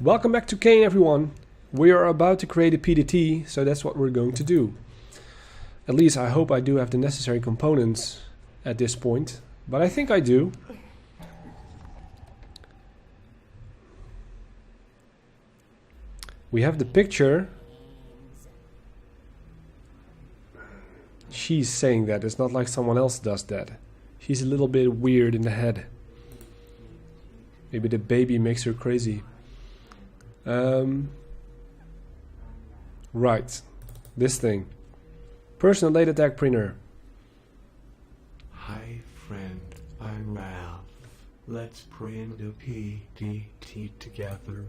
Welcome back to CAYNE, everyone. We are about to create a PDT, so that's what we're going to do. At least I hope I do have the necessary components at this point, but I think I do. We have the picture. She's saying that. It's not like someone else does that. She's a little bit weird in the head. Maybe the baby makes her crazy. Right. This thing. Personal late attack printer. Hi friend, I'm Ralph. Let's print a PDT together.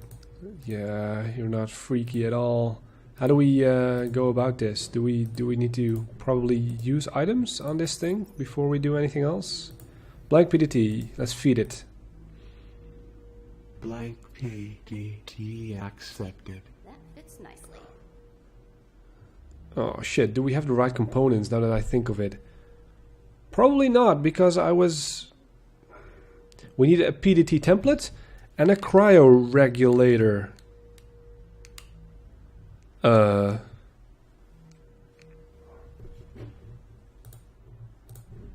Yeah, you're not freaky at all. How do we go about this? Do we need to probably use items on this thing before we do anything else? Blank PDT. Let's feed it. Blank PDT accepted. That fits nicely. Oh shit, do we have the right components now that I think of it? Probably not, because we need a PDT template and a cryo regulator.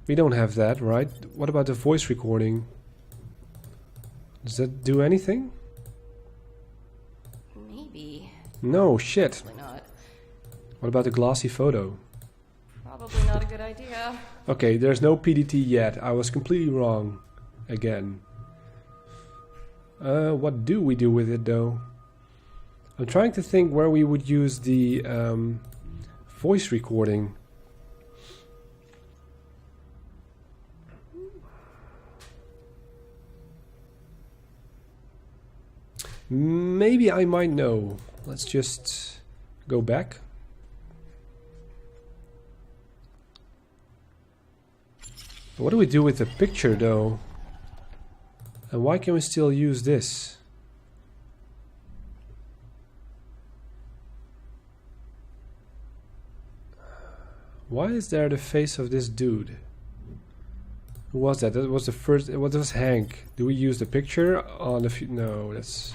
We don't have that, right? What about the voice recording? Does that do anything? Maybe. No, shit. Probably not. What about the glossy photo? Probably not a good idea. Okay, there's no PDT yet. I was completely wrong. Again. What do we do with it though? I'm trying to think where we would use the voice recording. Maybe I might know. Let's just go back. What do we do with the picture though? And why can we still use this? Why is there the face of this dude? Who was that? That was the first. What was Hank? Do we use the picture on the? No, that's.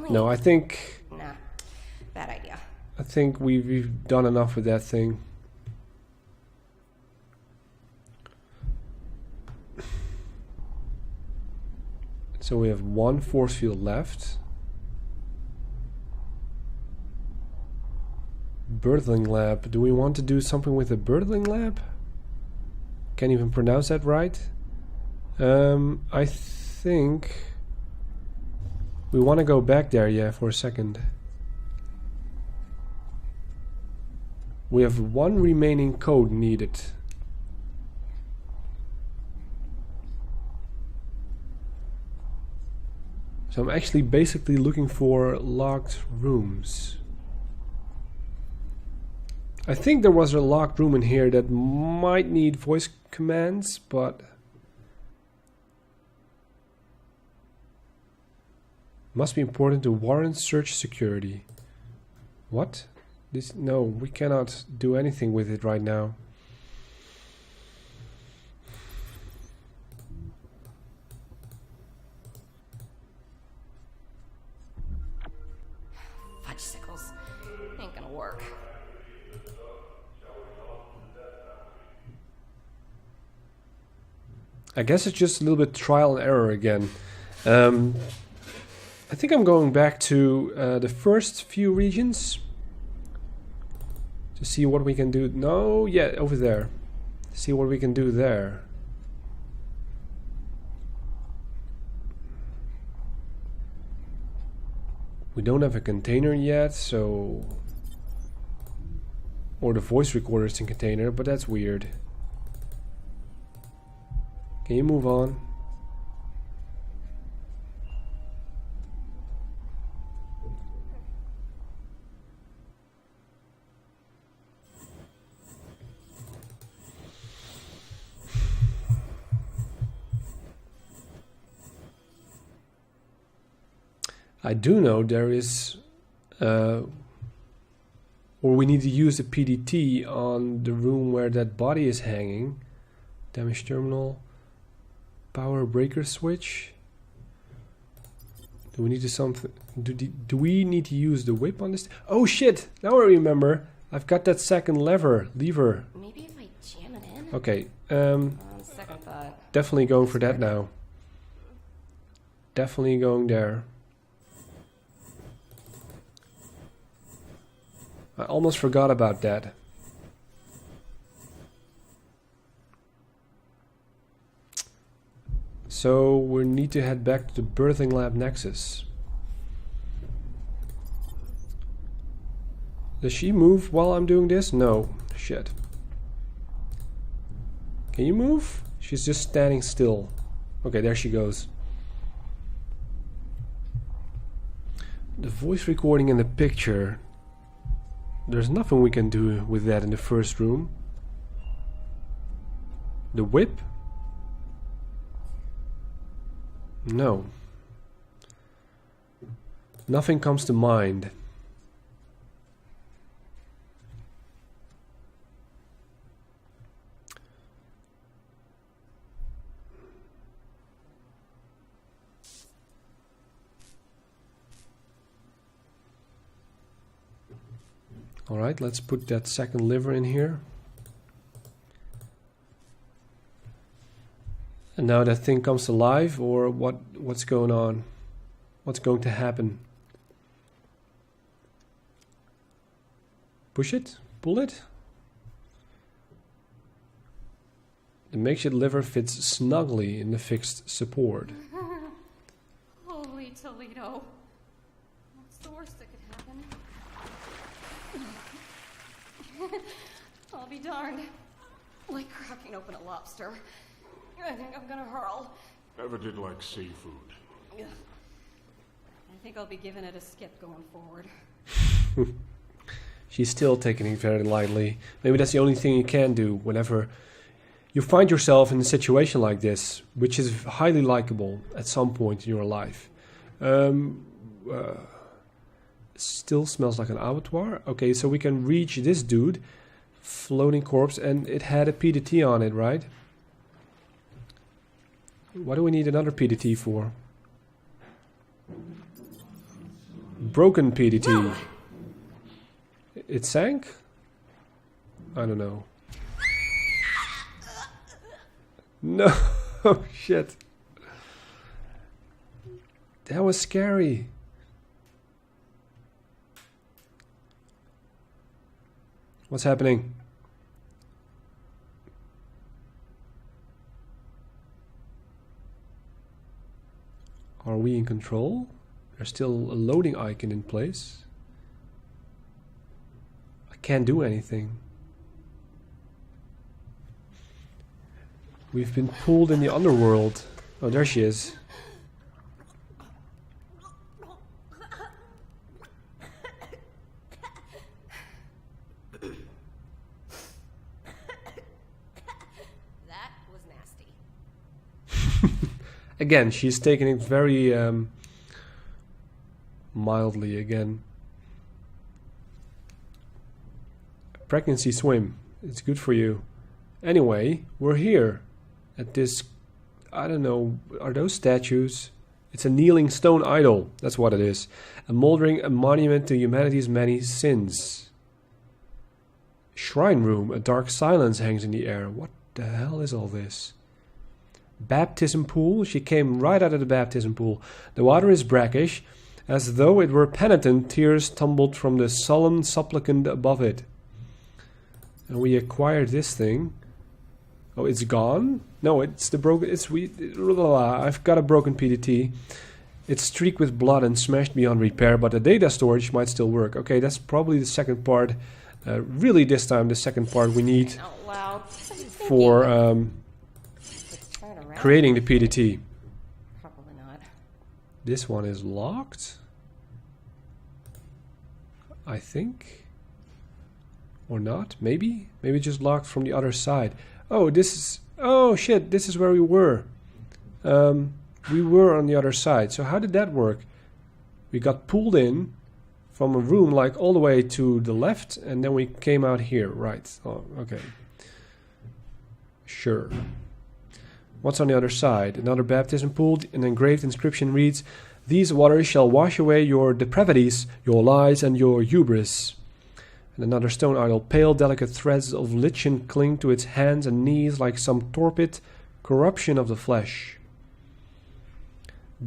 No, I think. Nah, bad idea. I think we've done enough with that thing. So we have one force field left. Birthing lab. Do we want to do something with the birthing lab? Can't even pronounce that right. I think we want to go back there, yeah, for a second. We have one remaining code needed. So I'm actually basically looking for locked rooms. I think there was a locked room in here that might need voice commands, but must be important to warrant search security. What? This? No, we cannot do anything with it right now. Fudgesicles. Ain't gonna work. I guess it's just a little bit trial and error again. I think I'm going back to the first few regions to see what we can do. No, yeah, over there. See what we can do there. We don't have a container yet, so... Or the voice recorder is in container, but that's weird. Can you move on? I do know there is, or we need to use the PDT on the room where that body is hanging. Damage terminal, power breaker switch. Do we need to something? Do we need to use the whip on this? Oh shit! Now I remember. I've got that second lever. Maybe if I jam it in? Okay. On second thought. Definitely going for that now. Definitely going there. I almost forgot about that. So we need to head back to the birthing lab nexus. Does she move while I'm doing this? No. Shit. Can you move? She's just standing still. Okay, there she goes. The voice recording in the picture. There's nothing we can do with that in the first room. The whip? No. Nothing comes to mind. Alright, let's put that second liver in here. And now that thing comes alive, or what's going on? What's going to happen? Push it? Pull it? The makeshift liver fits snugly in the fixed support. Holy Toledo. What's the worst that could happen? I'll be darned. Like cracking open a lobster. I think I'm gonna hurl. Never did like seafood. Ugh. I think I'll be giving it a skip going forward. She's still taking it very lightly. Maybe that's the only thing you can do whenever you find yourself in a situation like this, which is highly likable at some point in your life. Still smells like an abattoir. Okay, so we can reach this dude, floating corpse, and it had a PDT on it, right? What do we need another PDT for? Broken PDT. It sank? I don't know. No, shit. That was scary. What's happening? Are we in control? There's still a loading icon in place. I can't do anything. We've been pulled in the underworld. Oh, there she is. That was nasty. Again, she's taking it very mildly again. Pregnancy swim. It's good for you. Anyway, we're here at this, I don't know, are those statues? It's a kneeling stone idol. That's what it is. A monument to humanity's many sins. Shrine room. A dark silence hangs in the air. What the hell is all this? Baptism pool. She came right out of the baptism pool. The water is brackish, as though it were penitent. Tears tumbled from the solemn supplicant above it. And we acquired this thing. Oh, it's gone? No, it's the broken. I've got a broken PDT. It's streaked with blood and smashed beyond repair, but the data storage might still work. Okay, that's probably the second part. Really, this time the second part we need for creating the PDT. Probably not. This one is locked, I think, or not? Maybe just locked from the other side. Oh, this is. Oh shit! This is where we were. We were on the other side. So how did that work? We got pulled in from a room like all the way to the left, and then we came out here. Right. Oh, okay. Sure. What's on the other side? Another baptism pool. An engraved inscription reads, These waters shall wash away your depravities, your lies, and your hubris. And another stone idol. Pale, delicate threads of lichen cling to its hands and knees like some torpid corruption of the flesh.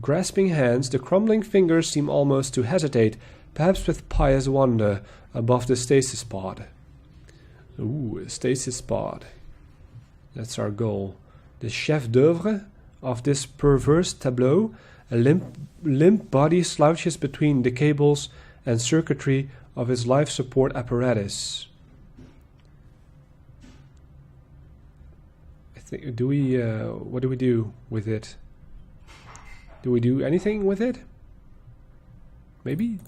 Grasping hands, the crumbling fingers seem almost to hesitate, perhaps with pious wonder, above the stasis pod. Ooh, a stasis pod. That's our goal. The chef d'oeuvre of this perverse tableau, a limp body slouches between the cables and circuitry of his life support apparatus. I think, what do we do with it? Do we do anything with it? Maybe?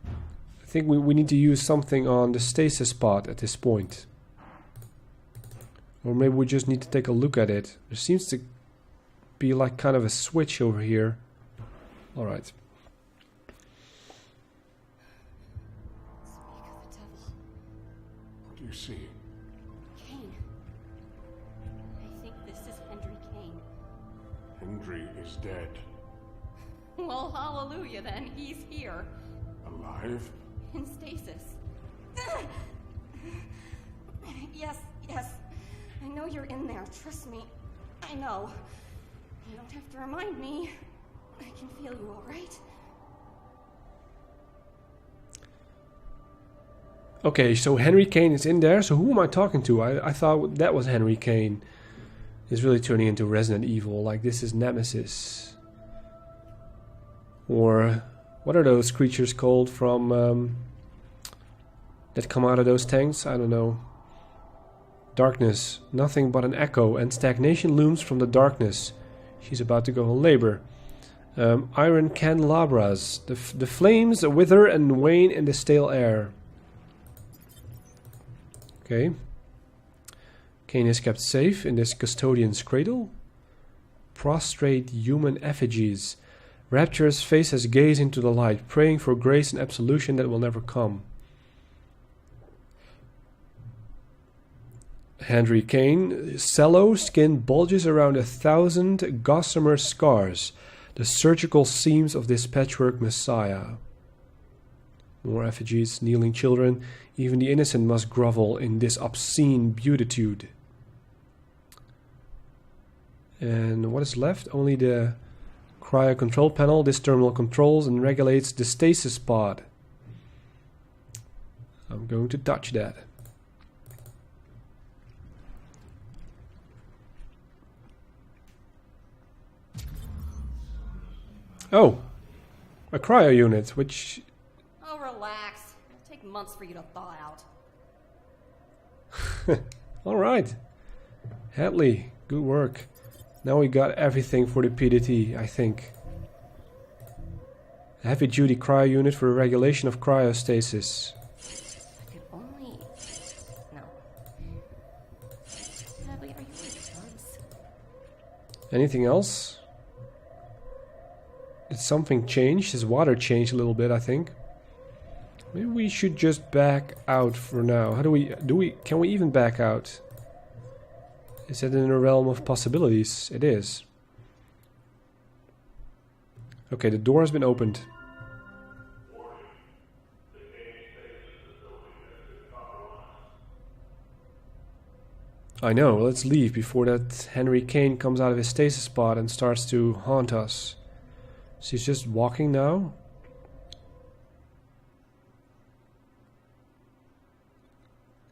I think we need to use something on the stasis pod at this point. Or maybe we just need to take a look at it. There seems to be like kind of a switch over here. Alright. What do you see? CAYNE. I think this is Henry CAYNE. Hendry is dead. Well, hallelujah then. He's here. Alive? In stasis. Yes, yes. I know you're in there. Trust me. I know. You don't have to remind me. I can feel you, all right? Okay, so Henry CAYNE is in there. So who am I talking to? I thought that was Henry CAYNE. It's really turning into Resident Evil. Like, this is Nemesis. Or what are those creatures called from that come out of those tanks? I don't know. Darkness. Nothing but an echo, and stagnation looms from the darkness. She's about to go on labor. Iron candelabras. The flames wither and wane in the stale air. Okay. CAYNE is kept safe in this custodian's cradle. Prostrate human effigies. Rapturous faces gaze into the light, praying for grace and absolution that will never come. Henry CAYNE, sallow skin bulges around 1,000 gossamer scars, the surgical seams of this patchwork messiah. More effigies, kneeling children, even the innocent must grovel in this obscene beatitude. And what is left? Only the cryo control panel. This terminal controls and regulates the stasis pod. I'm going to touch that. Oh, a cryo unit, which... Oh, relax. It'll take months for you to thaw out. Alright. Hadley, good work. Now we got everything for the PDT, I think. A heavy-duty cryo unit for regulation of cryostasis. I could only... No. Hadley, are you with drugs? Anything else? Did something change? His water changed a little bit, I think. Maybe we should just back out for now. How do we... Can we even back out? Is that in the realm of possibilities? It is. Okay, the door has been opened. I know, let's leave before that Henry CAYNE comes out of his stasis pod and starts to haunt us. She's just walking now.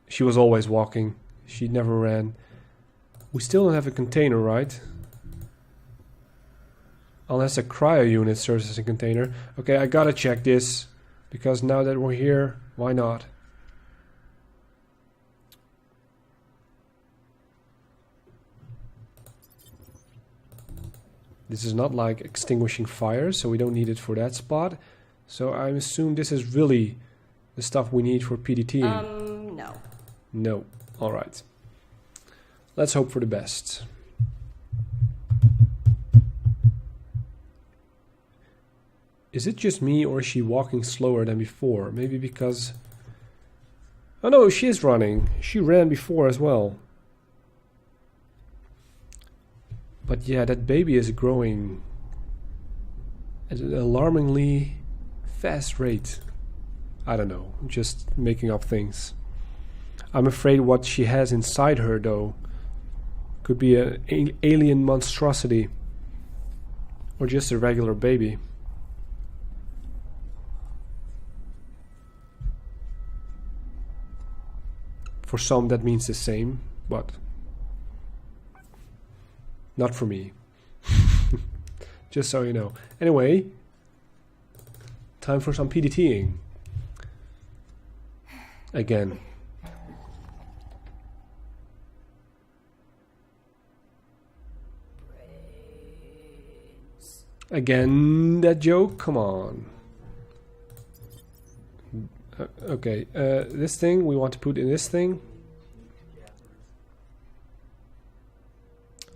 She was always walking. She never ran. We still don't have a container, right? Unless a cryo unit serves as a container. Okay, I gotta check this. Because now that we're here, why not? This is not like extinguishing fires, so we don't need it for that spot. So I assume this is really the stuff we need for PDT. No. No. Alright. Let's hope for the best. Is it just me, or is she walking slower than before? Maybe because... Oh no, she is running. She ran before as well. But yeah, that baby is growing at an alarmingly fast rate. I don't know, I'm just making up things. I'm afraid what she has inside her, though, could be an alien monstrosity. Or just a regular baby. For some that means the same, but not for me. Just so you know. Anyway, time for some PDTing. Again. Again, that joke? Come on. Okay, this thing we want to put in this thing.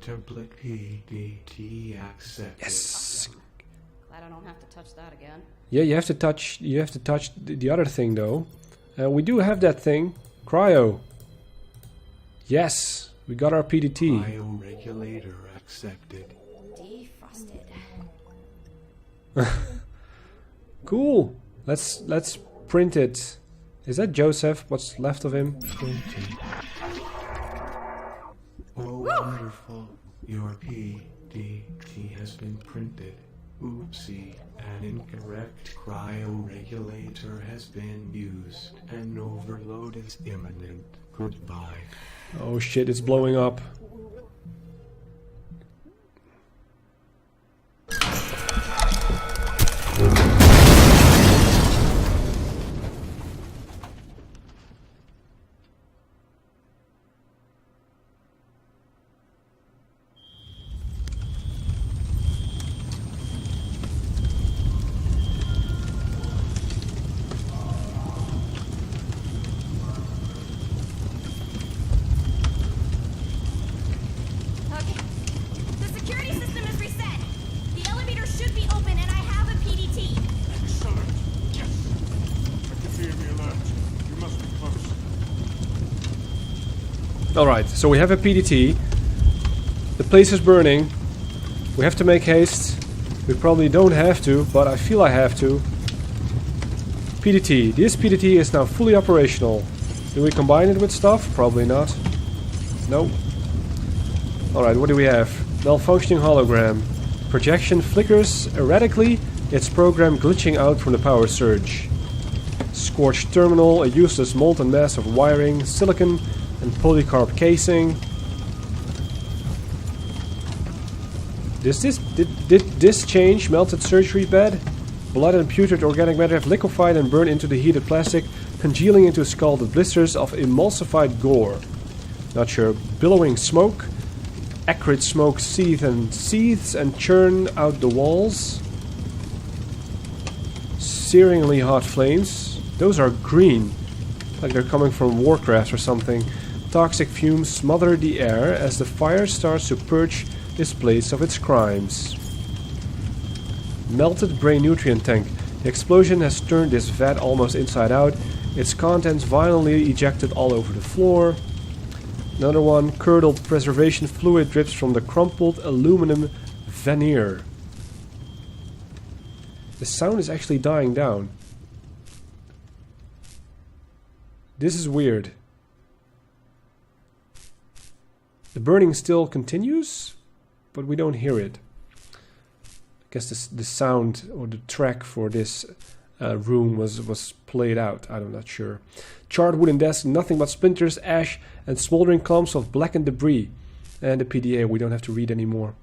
Template PDT accepted. Yes. Glad I don't have to touch that again. Yeah, you have to touch. You have to touch the other thing, though. We do have that thing, cryo. Yes, we got our PDT. Bioregulator accepted. Defrosted. Cool. Let's print it. Is that Joseph? What's left of him? Flinti. Oh, wonderful. Your PDT has been printed. Oopsie. An incorrect cryoregulator has been used. An overload is imminent. Goodbye. Oh shit! It's blowing up. Okay. The security system is reset. The elevator should be open and I have a PDT. Excellent. Yes. I can hear the alert. You must be close. Alright, so we have a PDT. The place is burning. We have to make haste. We probably don't have to, but I feel I have to. PDT. This PDT is now fully operational. Do we combine it with stuff? Probably not. Nope. Alright, what do we have? Malfunctioning hologram. Projection flickers erratically, its program glitching out from the power surge. Scorched terminal, a useless molten mass of wiring, silicon, and polycarb casing. Did this change? Melted surgery bed? Blood and putrid organic matter have liquefied and burned into the heated plastic, congealing into scalded blisters of emulsified gore. Not sure. Billowing smoke. Acrid smoke seethes and churn out the walls. Searingly hot flames. Those are green. Like they're coming from Warcraft or something. Toxic fumes smother the air as the fire starts to purge this place of its crimes. Melted brain nutrient tank. The explosion has turned this vat almost inside out. Its contents violently ejected all over the floor. Another one. Curdled preservation fluid drips from the crumpled aluminum veneer. The sound is actually dying down. This is weird. The burning still continues, but we don't hear it. I guess the sound or the track for this room was played out. I'm not sure. Charred wooden desk, nothing but splinters, ash, and smoldering clumps of blackened debris. And the PDA we don't have to read anymore.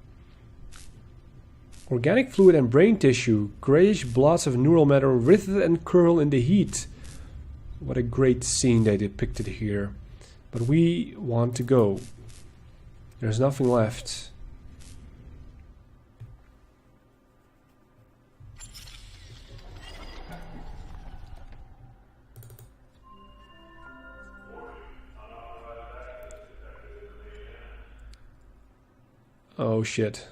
Organic fluid and brain tissue, grayish blots of neural matter writhe and curl in the heat. What a great scene they depicted here. But we want to go. There's nothing left. Oh shit.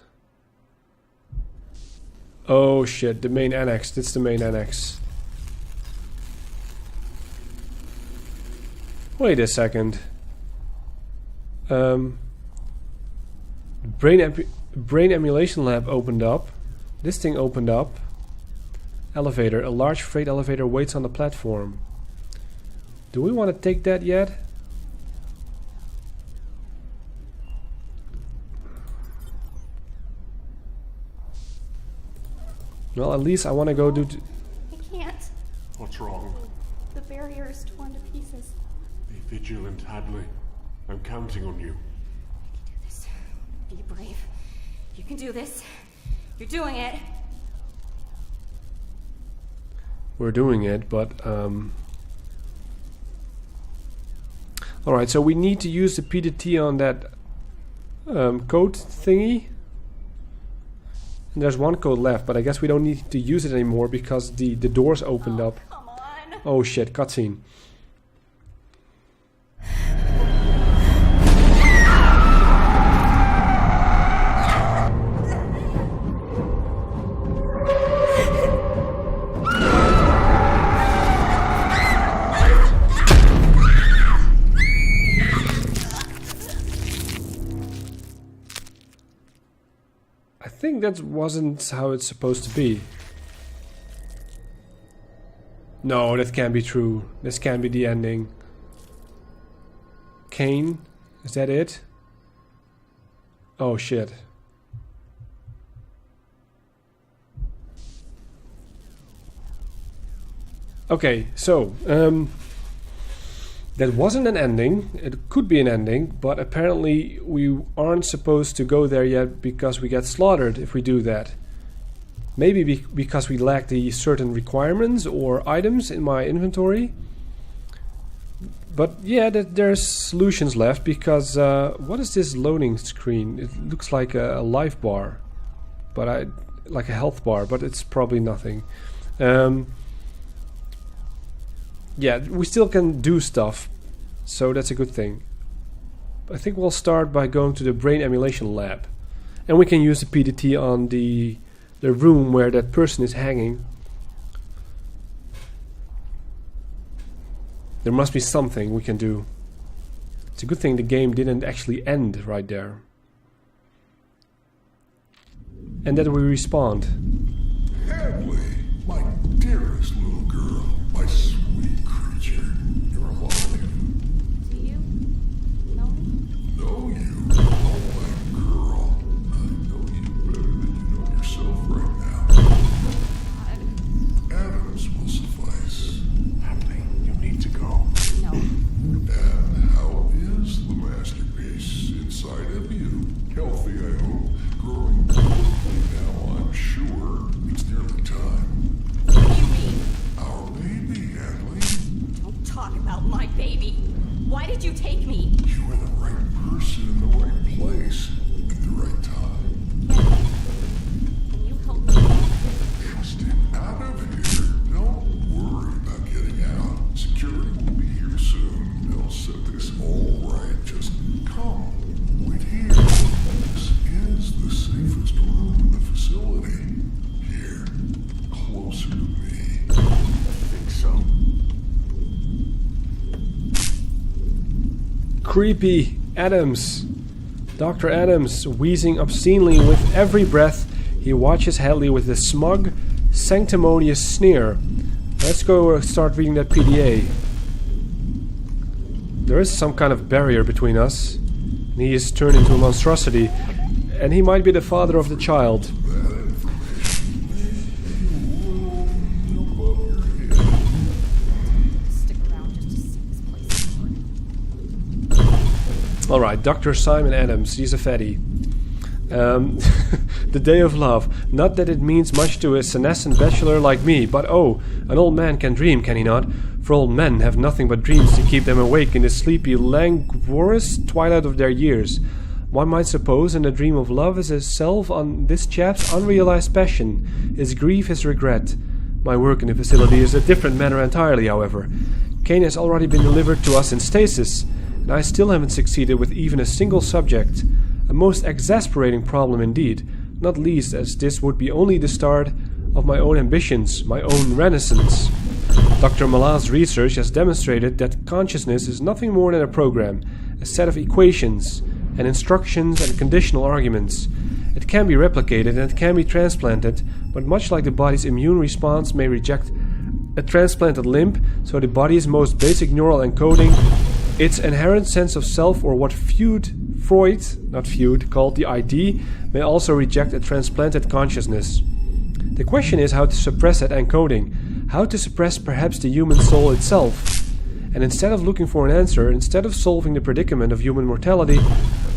Oh shit, the main annex. It's the main annex. Wait a second. Brain brain emulation lab opened up. This thing opened up. Elevator. A large freight elevator waits on the platform. Do we want to take that yet? Well, at least I want to go do... I can't. What's wrong? The barrier is torn to pieces. Be vigilant, Hadley. I'm counting on you. This. Be brave. You can do this. You're doing it. We're doing it, but... Alright, so we need to use the PDT on that code thingy. And there's one code left, but I guess we don't need to use it anymore because the doors opened up. Come on. Oh shit, cutscene. I think that wasn't how it's supposed to be. No, that can't be true. This can't be the ending. CAYNE? Is that it? Oh shit. Okay, so that wasn't an ending. It could be an ending, but apparently we aren't supposed to go there yet because we get slaughtered if we do that. Maybe because we lack the certain requirements or items in my inventory. But yeah, there's solutions left because what is this loading screen? It looks like a life bar, but like a health bar, but it's probably nothing. Yeah, we still can do stuff, so that's a good thing. I think we'll start by going to the brain emulation lab, and we can use the PDT on the room where that person is hanging. There must be something we can do. It's a good thing the game didn't actually end right there. And that we respawned. Hadley, my dearest little girl, my sweet creature, you're alive. Do you know me? Know you? Oh, my girl. I know you better than you know yourself right now. Adams will suffice. Hadley, you need to go. No. And how is the masterpiece inside of you? Healthy, I hope. Growing quickly now, I'm sure. It's nearly time. What do you mean? Our baby, Hadley. Don't talk about my baby. Why did you take me? You were the right person in the right place at the right time. Can you help me? Just get out of here. Don't worry about getting out. Security will be here soon. They'll set this all right. Just come. Wait here. This is the safest room in the facility. Here. Closer to me. I think so. Creepy Adams. Dr. Adams, wheezing obscenely with every breath, he watches Hadley with a smug, sanctimonious sneer. Let's go start reading that PDA. There is some kind of barrier between us. And he is turned into a monstrosity. And he might be the father of the child. That information may be above your head. Stick around just to see this place. Alright, Dr. Simon Adams, he's a fatty. The day of love. Not that it means much to a senescent bachelor like me, but oh, an old man can dream, can he not? For old men have nothing but dreams to keep them awake in the sleepy, languorous twilight of their years. One might suppose in the dream of love is a self on this chap's unrealized passion, his grief, his regret. My work in the facility is a different matter entirely, however. CAYNE has already been delivered to us in stasis, and I still haven't succeeded with even a single subject. A most exasperating problem indeed, not least as this would be only the start of my own ambitions, my own renaissance. Dr. Malat's research has demonstrated that consciousness is nothing more than a program, a set of equations and instructions and conditional arguments. It can be replicated and it can be transplanted, but much like the body's immune response may reject a transplanted limb, so the body's most basic neural encoding, its inherent sense of self, or what Freud called the ID, may also reject a transplanted consciousness. The question is how to suppress that encoding, how to suppress perhaps the human soul itself. And instead of looking for an answer, instead of solving the predicament of human mortality,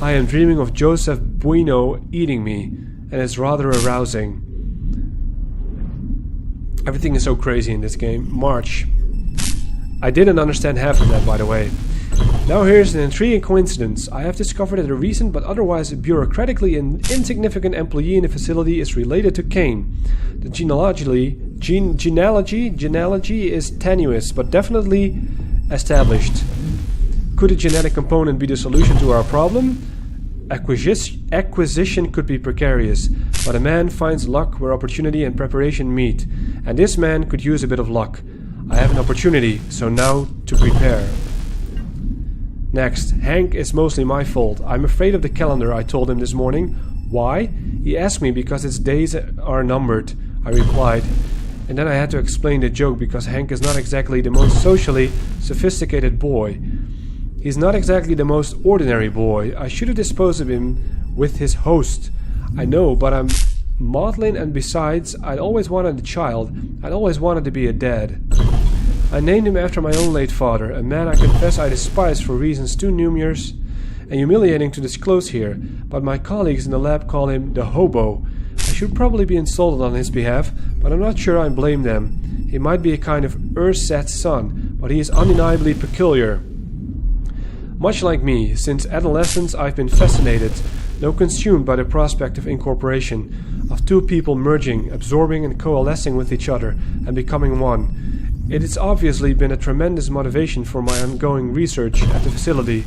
I am dreaming of Joseph Bueno eating me, and it's rather arousing. Everything is so crazy in this game. March. I didn't understand half of that, by the way. Now here's an intriguing coincidence. I have discovered that a recent but otherwise bureaucratically insignificant employee in the facility is related to CAYNE. The genealogy is tenuous, but definitely established. Could a genetic component be the solution to our problem? Acquisition could be precarious, but a man finds luck where opportunity and preparation meet, and this man could use a bit of luck. I have an opportunity, so now to prepare. Next, Hank is mostly my fault. I'm afraid of the calendar, I told him this morning. Why? He asked me because its days are numbered, I replied. And then I had to explain the joke because Hank is not exactly the most socially sophisticated boy. He's not exactly the most ordinary boy. I should have disposed of him with his host. I know, but I'm maudlin, and besides, I'd always wanted a child. I'd always wanted to be a dad. I named him after my own late father, a man I confess I despise for reasons too numerous and humiliating to disclose here, but my colleagues in the lab call him the hobo. I should probably be insulted on his behalf, but I'm not sure I blame them. He might be a kind of ersatz son, but he is undeniably peculiar. Much like me, since adolescence I've been fascinated, though consumed by the prospect of incorporation, of two people merging, absorbing and coalescing with each other, and becoming one. It has obviously been a tremendous motivation for my ongoing research at the facility,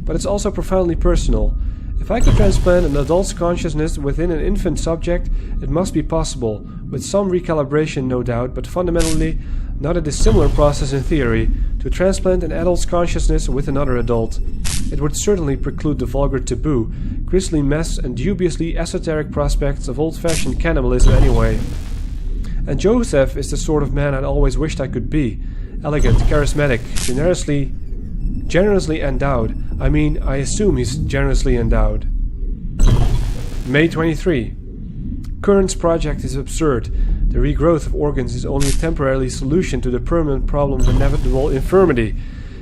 but it's also profoundly personal. If I could transplant an adult's consciousness within an infant subject, it must be possible, with some recalibration no doubt, but fundamentally not a dissimilar process in theory, to transplant an adult's consciousness with another adult. It would certainly preclude the vulgar taboo, grisly mess and dubiously esoteric prospects of old-fashioned cannibalism anyway. And Joseph is the sort of man I'd always wished I could be. Elegant, charismatic, generously endowed. I mean, I assume he's generously endowed. May 23. Current's project is absurd. The regrowth of organs is only a temporary solution to the permanent problem of inevitable infirmity,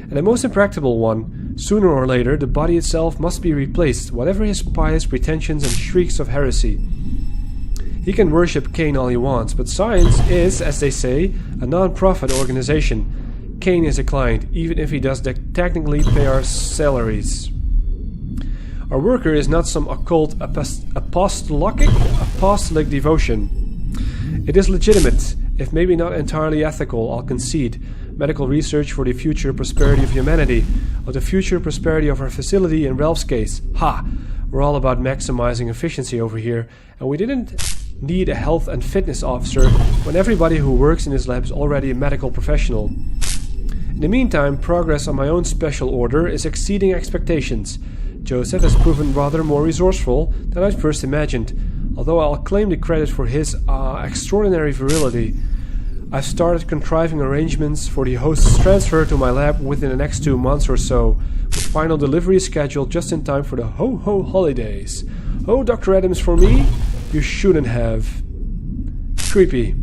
and the most impracticable one. Sooner or later, the body itself must be replaced, whatever his pious pretensions and shrieks of heresy. He can worship CAYNE all he wants, but science is, as they say, a non-profit organization. CAYNE is a client, even if he does technically pay our salaries. Our worker is not some occult apostolic devotion. It is legitimate, if maybe not entirely ethical, I'll concede. Medical research for the future prosperity of humanity, or the future prosperity of our facility in Ralph's case. Ha! We're all about maximizing efficiency over here, and we didn't need a health and fitness officer when everybody who works in this lab is already a medical professional. In the meantime, progress on my own special order is exceeding expectations. Joseph has proven rather more resourceful than I'd first imagined, although I'll claim the credit for his extraordinary virility. I've started contriving arrangements for the host's transfer to my lab within the next 2 months or so, with final delivery scheduled just in time for the ho-ho holidays. Oh, Dr. Adams, for me? You shouldn't have. Creepy.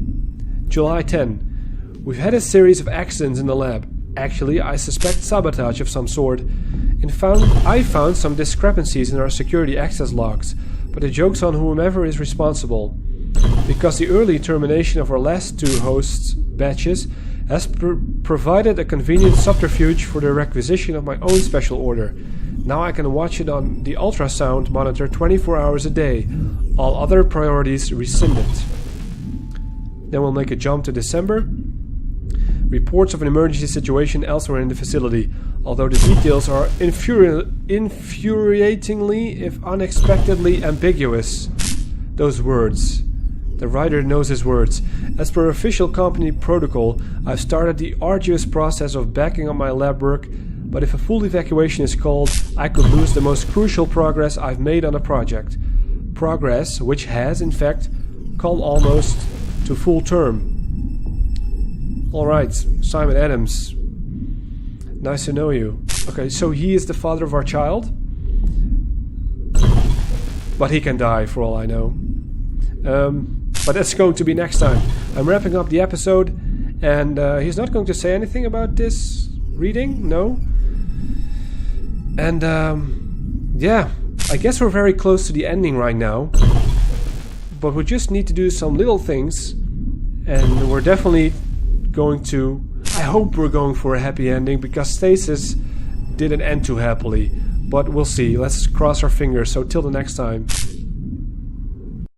July 10. We've had a series of accidents in the lab. Actually, I suspect sabotage of some sort. I found some discrepancies in our security access logs, but the joke's on whomever is responsible. Because the early termination of our last 2 hosts' batches has provided a convenient subterfuge for the requisition of my own special order. Now I can watch it on the ultrasound monitor 24 hours a day. All other priorities rescinded. Then we'll make a jump to December. Reports of an emergency situation elsewhere in the facility, although the details are infuriatingly, if unexpectedly, ambiguous. Those words. The writer knows his words. As per official company protocol, I've started the arduous process of backing up my lab work, but if a full evacuation is called, I could lose the most crucial progress I've made on the project. progress, which has, in fact, come almost to full term. Alright, Simon Adams. Nice to know you. Okay, so he is the father of our child. But he can die, for all I know. But that's going to be next time. I'm wrapping up the episode, and he's not going to say anything about this reading, no? And, yeah, I guess we're very close to the ending right now. But we just need to do some little things, and we're definitely going to... I hope we're going for a happy ending, because Stasis didn't end too happily. But we'll see. Let's cross our fingers. So till the next time.